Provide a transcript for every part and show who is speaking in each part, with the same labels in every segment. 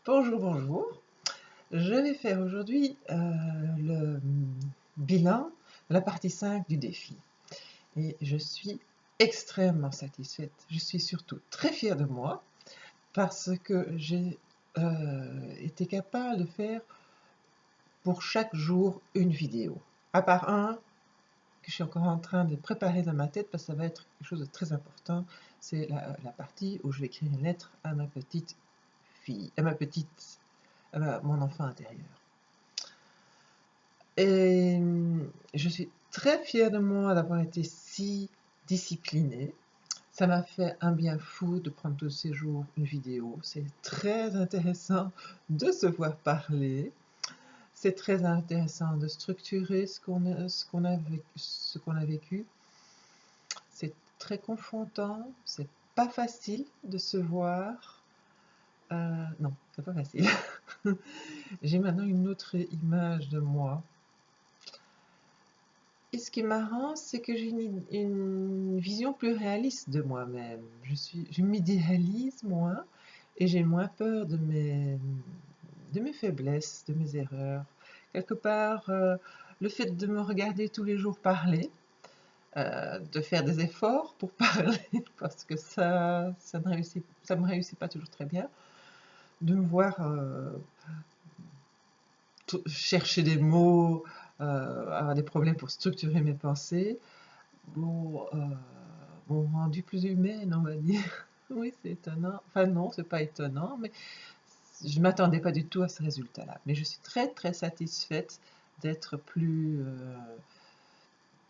Speaker 1: Bonjour, bonjour. Je vais faire aujourd'hui le bilan de la partie 5 du défi. Et je suis extrêmement satisfaite. Je suis surtout très fière de moi parce que j'ai été capable de faire pour chaque jour une vidéo. À part un que je suis encore en train de préparer dans ma tête parce que ça va être quelque chose de très important. C'est la partie où je vais écrire une lettre à ma petite fille, à mon enfant intérieur. Et je suis très fière de moi d'avoir été si disciplinée. Ça m'a fait un bien fou de prendre tous ces jours une vidéo. C'est très intéressant de se voir parler. C'est très intéressant de structurer ce qu'on a vécu. C'est très confrontant. C'est pas facile de se voir. Non, c'est pas facile. J'ai maintenant une autre image de moi. Et ce qui est marrant, c'est que j'ai une vision plus réaliste de moi-même. Je m'idéalise moins et j'ai moins peur de mes faiblesses, de mes erreurs. Quelque part, le fait de me regarder tous les jours parler, de faire des efforts pour parler, parce que ça me réussit pas toujours très bien, de me voir chercher des mots, avoir des problèmes pour structurer mes pensées, m'ont rendu plus humaine, on va dire. Oui, c'est étonnant. Enfin non, c'est pas étonnant, mais je m'attendais pas du tout à ce résultat-là. Mais je suis très très satisfaite d'être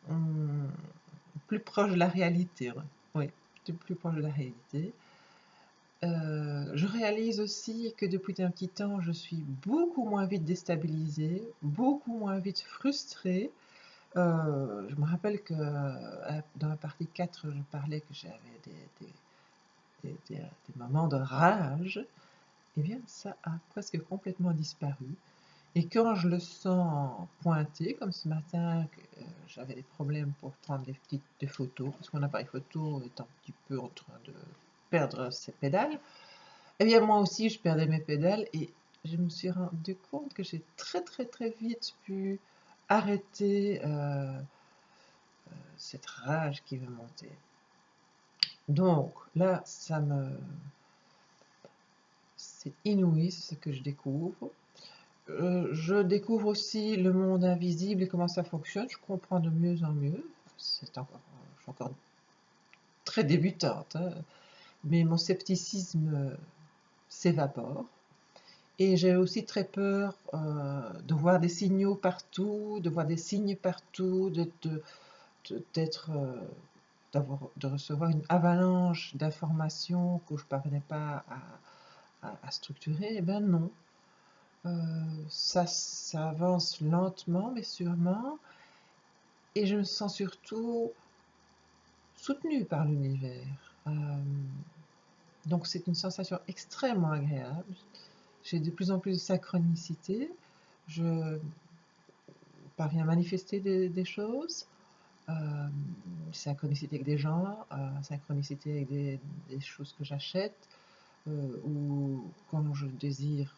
Speaker 1: hum, plus proche de la réalité. Oui, plus proche de la réalité. Je réalise aussi que depuis un petit temps, je suis beaucoup moins vite déstabilisée, beaucoup moins vite frustrée. Je me rappelle que dans la partie 4, je parlais que j'avais des moments de rage. Eh bien, ça a presque complètement disparu. Et quand je le sens pointé, comme ce matin, j'avais des problèmes pour prendre des photos, parce que mon appareil photo est un petit peu en train de perdre ses pédales, eh bien, moi aussi, je perdais mes pédales et je me suis rendu compte que j'ai très, très, très vite pu arrêter cette rage qui me montait. Donc là, c'est inouï ce que je découvre. Je découvre aussi le monde invisible et comment ça fonctionne. Je comprends de mieux en mieux. Je suis encore très débutante, hein, mais mon scepticisme s'évapore. Et j'ai aussi très peur de voir des signaux partout, de voir des signes partout, de recevoir une avalanche d'informations que je ne parvenais pas à structurer. Eh bien non, ça avance lentement mais sûrement, et je me sens surtout soutenue par l'univers. Donc c'est une sensation extrêmement agréable. J'ai de plus en plus de synchronicité. Je parviens à manifester des choses. Synchronicité avec des gens, synchronicité avec des choses que j'achète, ou quand je désire,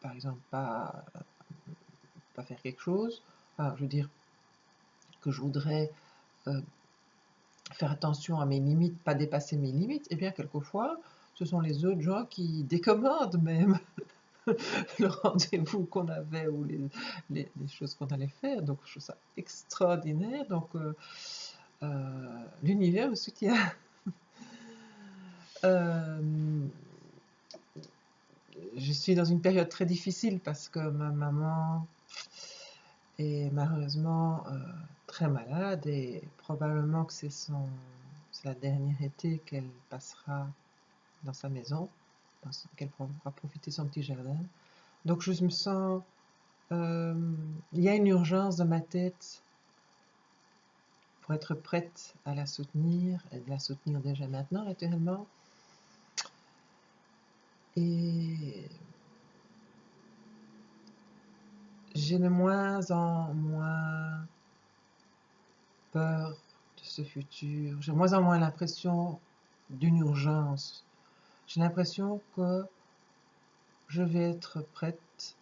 Speaker 1: par exemple, pas faire quelque chose, enfin, je veux dire que je voudrais faire attention à mes limites, pas dépasser mes limites, et bien quelquefois, ce sont les autres gens qui décommandent même le rendez-vous qu'on avait ou les choses qu'on allait faire. Donc je trouve ça extraordinaire. Donc l'univers me soutient. Euh, je suis dans une période très difficile parce que ma maman est malheureusement très malade et probablement que c'est la dernière été qu'elle passera dans sa maison, qu'elle pourra profiter de son petit jardin. Donc je me sens... il y a une urgence dans ma tête pour être prête à la soutenir, et de la soutenir déjà maintenant naturellement. Et j'ai de moins en moins peur de ce futur. J'ai de moins en moins l'impression d'une urgence. J'ai l'impression que je vais être prête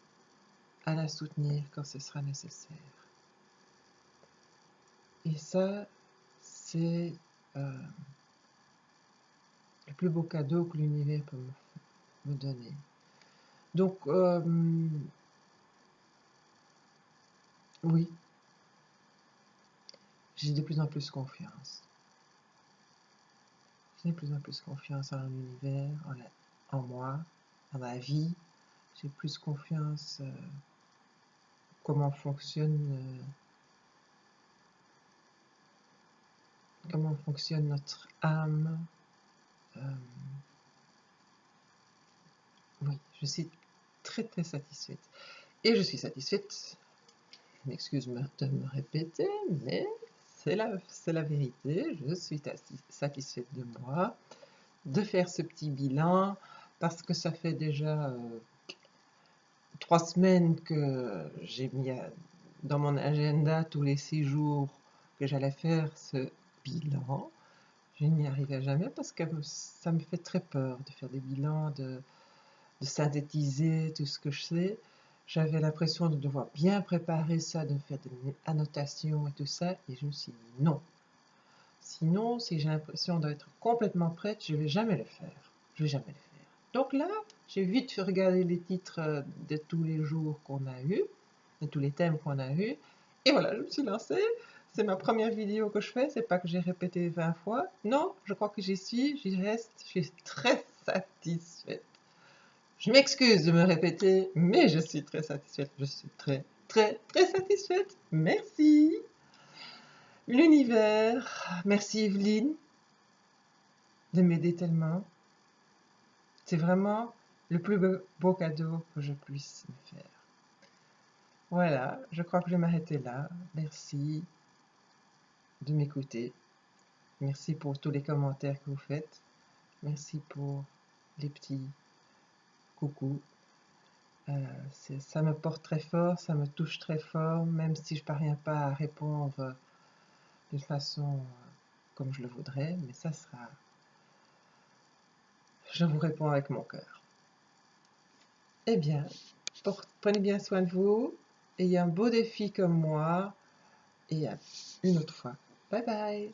Speaker 1: à la soutenir quand ce sera nécessaire. Et ça, c'est le plus beau cadeau que l'univers peut me donner. Donc, oui, j'ai de plus en plus confiance. J'ai de plus en plus confiance en l'univers, en moi, en ma vie. J'ai plus confiance comment fonctionne notre âme. Oui, je suis très très satisfaite. Et je suis satisfaite, excuse-moi de me répéter, mais c'est la vérité. Je suis satisfaite de moi, de faire ce petit bilan, parce que ça fait déjà 3 semaines que j'ai mis dans mon agenda tous les 6 jours que j'allais faire ce bilan. Je n'y arrivais jamais parce que ça me fait très peur de faire des bilans, de synthétiser tout ce que je sais. J'avais l'impression de devoir bien préparer ça, de faire des annotations et tout ça, et je me suis dit non. Sinon, si j'ai l'impression d'être complètement prête, je ne vais jamais le faire. Je vais jamais le faire. Donc là, j'ai vite fait regarder les titres de tous les jours qu'on a eu, de tous les thèmes qu'on a eu, et voilà, je me suis lancée. C'est ma première vidéo que je fais, c'est pas que j'ai répété 20 fois. Non, je crois que j'y reste, je suis très satisfaite. Je m'excuse de me répéter, mais je suis très satisfaite. Je suis très, très, très satisfaite. Merci. L'univers. Merci Evelyne de m'aider tellement. C'est vraiment le plus beau cadeau que je puisse me faire. Voilà, je crois que je vais m'arrêter là. Merci de m'écouter. Merci pour tous les commentaires que vous faites. Merci pour les petits coucous. Ça me porte très fort, ça me touche très fort, même si je ne parviens pas à répondre d'une façon comme je le voudrais, mais ça sera... Je vous réponds avec mon cœur. Eh bien, prenez bien soin de vous, ayez un beau défi comme moi, et à une autre fois. Bye bye!